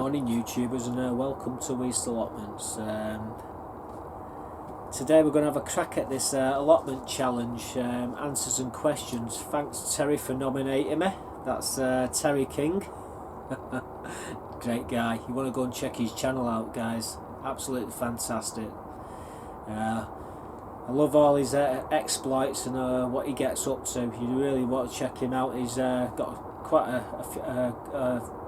morning YouTubers, and welcome to Weaste Allotments. Today we're going to have a crack at this allotment challenge, answers and questions. Thanks Terry for nominating me. That's Terry King. Great guy. You want to go and check his channel out, guys. Absolutely fantastic. I love all his exploits and what he gets up to. You really want to check him out. He's got quite a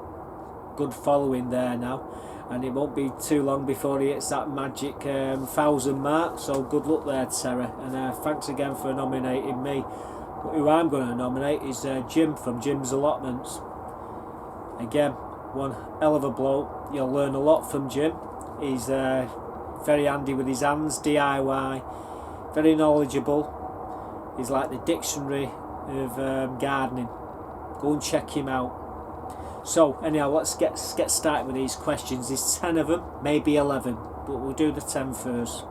good following there now, and it won't be too long before he hits that magic 1,000 mark. So good luck there, Terry, and thanks again for nominating me. Who I'm going to nominate is Jim from Jim's Allotments. Again, one hell of a bloke. You'll learn a lot from Jim. He's very handy with his hands, DIY, very knowledgeable. He's like the dictionary of gardening. Go and check him out. So anyhow, let's get started with these questions. There's 10 of them, maybe 11, but we'll do the 10 first.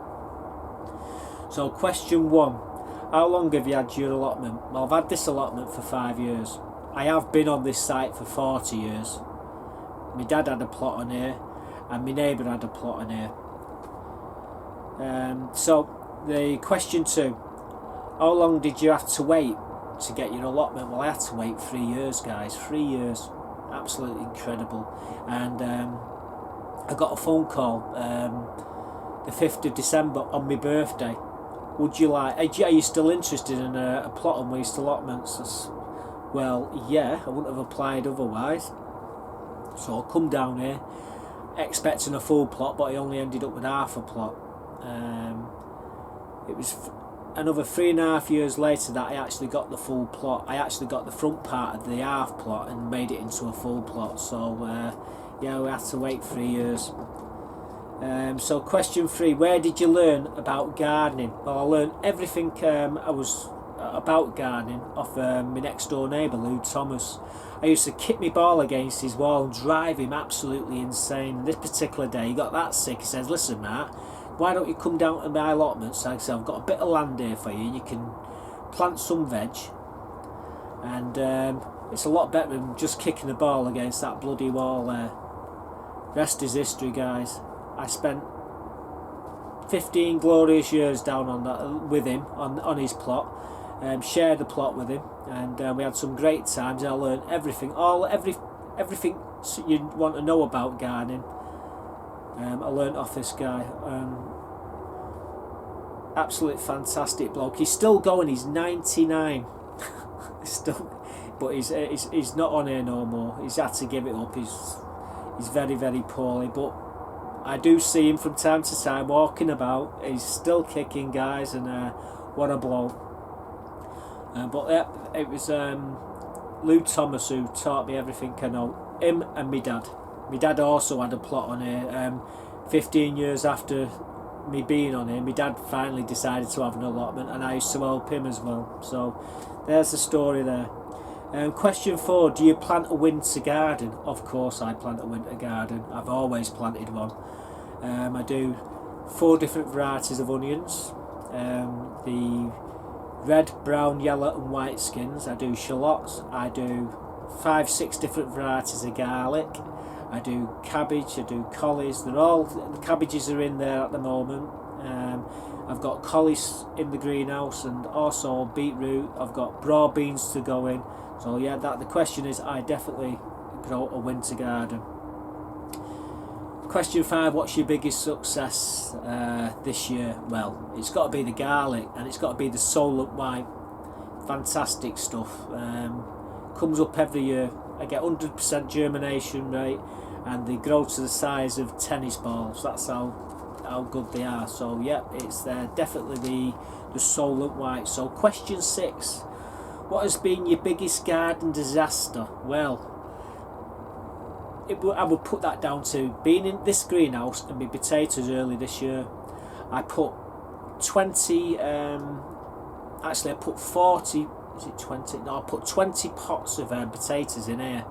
So question 1, how long have you had your allotment? Well, I've had this allotment for 5 years. I have been on this site for 40 years. My dad had a plot on here, and my neighbour had a plot on here. So the question 2, how long did you have to wait to get your allotment? Well, I had to wait 3 years, guys. 3 years. Absolutely incredible. And I got a phone call the 5th of December on my birthday. Would you like, are you still interested in a plot on Weaste Allotments? Well, yeah, I wouldn't have applied otherwise. So I come down here expecting a full plot, but I only ended up with half a plot. It was another 3.5 years later that I actually got the full plot. I actually got the front part of the half plot and made it into a full plot. So yeah, we had to wait 3 years. So question 3, where did you learn about gardening? Well, I learned everything about gardening off my next door neighbour, Lou Thomas. I used to kick my ball against his wall and drive him absolutely insane. This particular day he got that sick. He says, listen Matt, why don't you come down to my allotments? Like I said, I've got a bit of land here for you. You can plant some veg, and it's a lot better than just kicking the ball against that bloody wall there. Rest is history, guys. I spent 15 glorious years down on that with him on his plot, shared the plot with him, and we had some great times. I learned everything, everything you want to know about gardening. I learnt off this guy. Absolute fantastic bloke. He's still going. He's 99. But he's not on here no more. He's had to give it up. He's very, very poorly. But I do see him from time to time walking about. He's still kicking, guys, and what a bloke. But yeah, it was Lou Thomas who taught me everything I know. Him and my dad. My dad also had a plot on here. 15 years after me being on here, my dad finally decided to have an allotment, and I used to help him as well. So there's the story there. Question 4, do you plant a winter garden? Of course I plant a winter garden. I've always planted one. I do 4 different varieties of onions. The red, brown, yellow and white skins. I do shallots. I do 5-6 different varieties of garlic. I do cabbage, I do collies. The cabbages are in there at the moment. I've got collies in the greenhouse and also beetroot. I've got broad beans to go in. So yeah, the question is, I definitely grow a winter garden. Question 5, what's your biggest success this year? Well, it's got to be the garlic, and it's got to be the Solent White. Fantastic stuff. Comes up every year. I get 100% germination rate, and they grow to the size of tennis balls. That's how good they are. So yeah, it's definitely the Solent White. So question 6, what has been your biggest garden disaster? Well, I would put that down to being in this greenhouse and my potatoes early this year. I put 20, actually I put 40, is it 20? No, I put 20 pots of potatoes in here.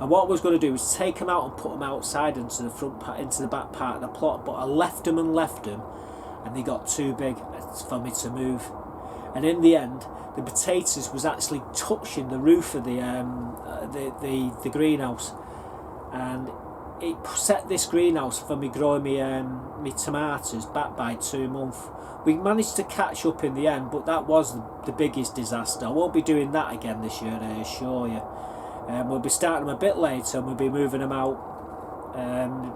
And what I was going to do was take them out and put them outside into the front part, into the back part of the plot. But I left them, and they got too big for me to move. And in the end, the potatoes was actually touching the roof of the greenhouse, and it set this greenhouse for me growing me tomatoes back by 2 months. We managed to catch up in the end, but that was the biggest disaster. I won't be doing that again this year, I assure you. We'll be starting them a bit later, and we'll be moving them out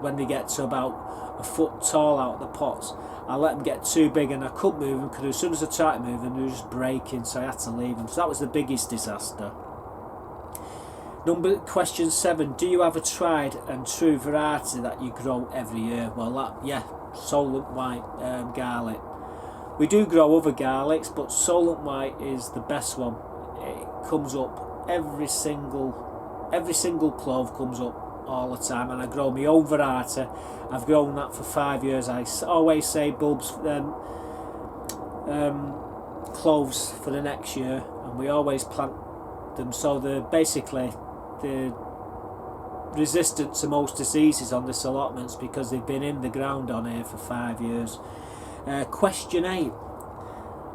when they get to about a foot tall out of the pots. I let them get too big and I couldn't move them, because as soon as I tried to move them, they were just breaking, so I had to leave them. So that was the biggest disaster. Question 7. Do you have a tried and true variety that you grow every year? Well, yeah, Solent White garlic. We do grow other garlics, but Solent White is the best one. It comes up every single clove comes up all the time, and I grow my own variety. I've grown that for 5 years. I always say bulbs, cloves for the next year, and we always plant them so they're basically resistant to most diseases on this allotments, because they've been in the ground on here for 5 years. Question 8.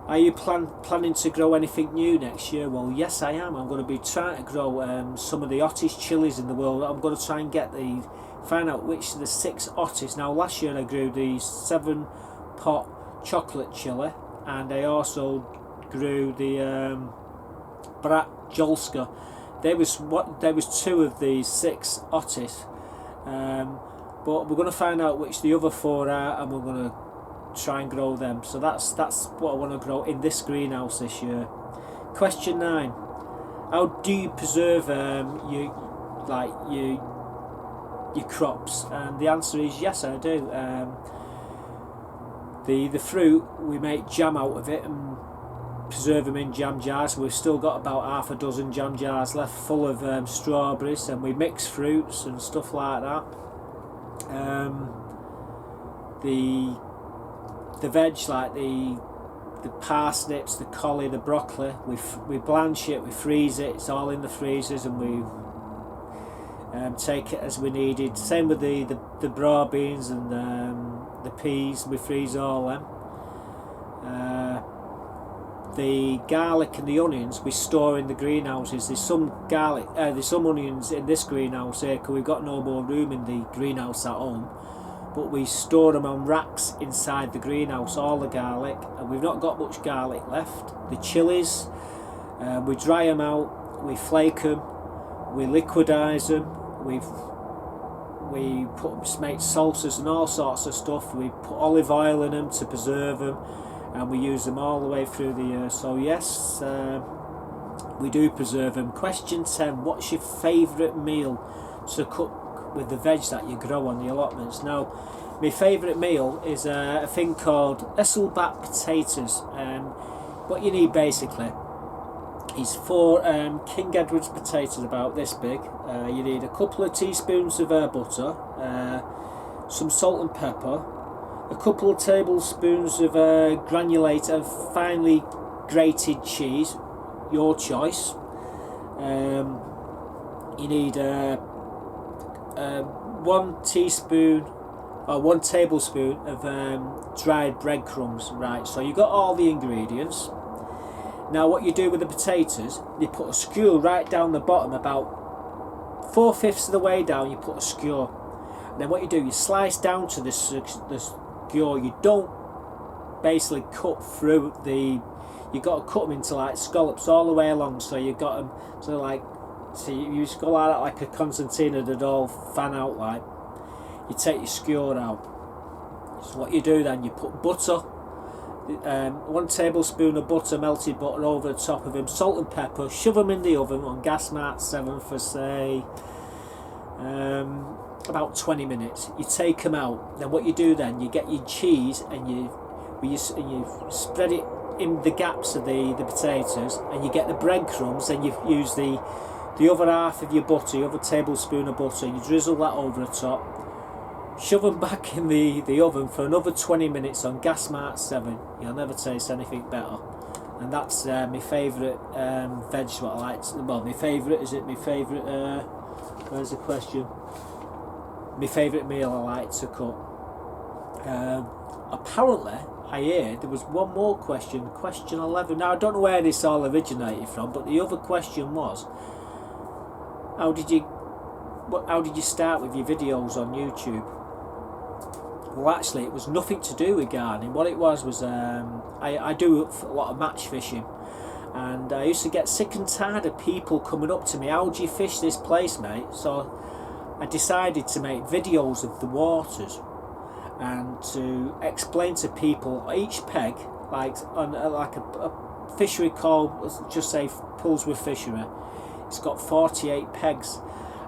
Are you planning to grow anything new next year? Well, yes, I am. I'm going to be trying to grow some of the hottest chilies in the world. I'm going to try and find out which of the 6 hottest. Now, last year I grew the 7-pot chocolate chili, and I also grew the Brat Jolska. There was 2 of the 6 hottest, but we're going to find out which the other 4 are, and we're going to try and grow them. So that's what I want to grow in this greenhouse this year. Question 9. How do you preserve your crops? And the answer is yes, I do. The fruit, we make jam out of it and preserve them in jam jars. We've still got about half a dozen jam jars left full of strawberries, and we mix fruits and stuff like that. The veg, like the parsnips, the collie, the broccoli, we blanch it, we freeze it. It's all in the freezers, and we take it as we need it. Same with the broad beans and the peas. We freeze all them. The garlic and the onions we store in the greenhouses. There's some onions in this greenhouse here, because we've got no more room in the greenhouse at home. But we store them on racks inside the greenhouse, all the garlic, and we've not got much garlic left. The chilies, we dry them out, we flake them, we liquidize them, we make salsas and all sorts of stuff. We put olive oil in them to preserve them, and we use them all the way through the year. So yes, we do preserve them. Question 10. What's your favourite meal to cook with the veg that you grow on the allotments? Now, my favourite meal is a thing called Esselback potatoes. What you need basically is 4 King Edward's potatoes about this big. You need a couple of teaspoons of butter, some salt and pepper, a couple of tablespoons of granulated finely grated cheese, your choice. You need 1 tablespoon of dried breadcrumbs. Right, so you got all the ingredients. Now what you do with the potatoes, you put a skewer right down the bottom, about 4/5 of the way down. You put a skewer, and then what you do, you slice down to this skewer. You don't basically cut through the. You got to cut them into like scallops all the way along. So you got them so you just go like that, like a concertina, that all fan out like. You take your skewer out. So what you do then, you put butter, 1 tablespoon of butter, melted butter over the top of them, salt and pepper, shove them in the oven on gas mark 7 for say about 20 minutes. You take them out. Then what you do then, you get your cheese and you spread it in the gaps of the potatoes, and you get the breadcrumbs, and you use the other half of your butter, your other tablespoon of butter, you drizzle that over the top, shove them back in the oven for another 20 minutes on gas mark 7. You'll never taste anything better. And that's my favourite veg, what I like to, well, my favourite, where's the question? My favourite meal I like to cook. Apparently, I heard there was one more question 11. Now I don't know where this all originated from, but the other question was, how did you how did you start with your videos on YouTube? Well, actually, it was nothing to do with gardening. What it was I do a lot of match fishing, and I used to get sick and tired of people coming up to me, how do you fish this place, mate? So I decided to make videos of the waters and to explain to people each peg, like on a fishery called, just say Pulsworth Fishery, it's got 48 pegs,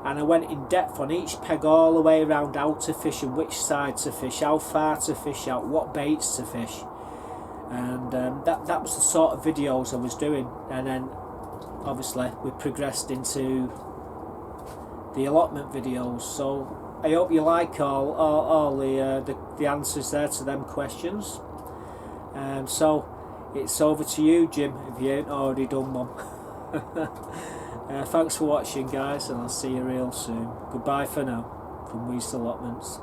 and I went in depth on each peg all the way around, how to fish and which side to fish, how far to fish out, what baits to fish, and that was the sort of videos I was doing. And then obviously we progressed into the allotment videos, so I hope you like all the answers there to them questions. So it's over to you, Jim, if you ain't already done one. Thanks for watching, guys, and I'll see you real soon. Goodbye for now from Weaste Allotments.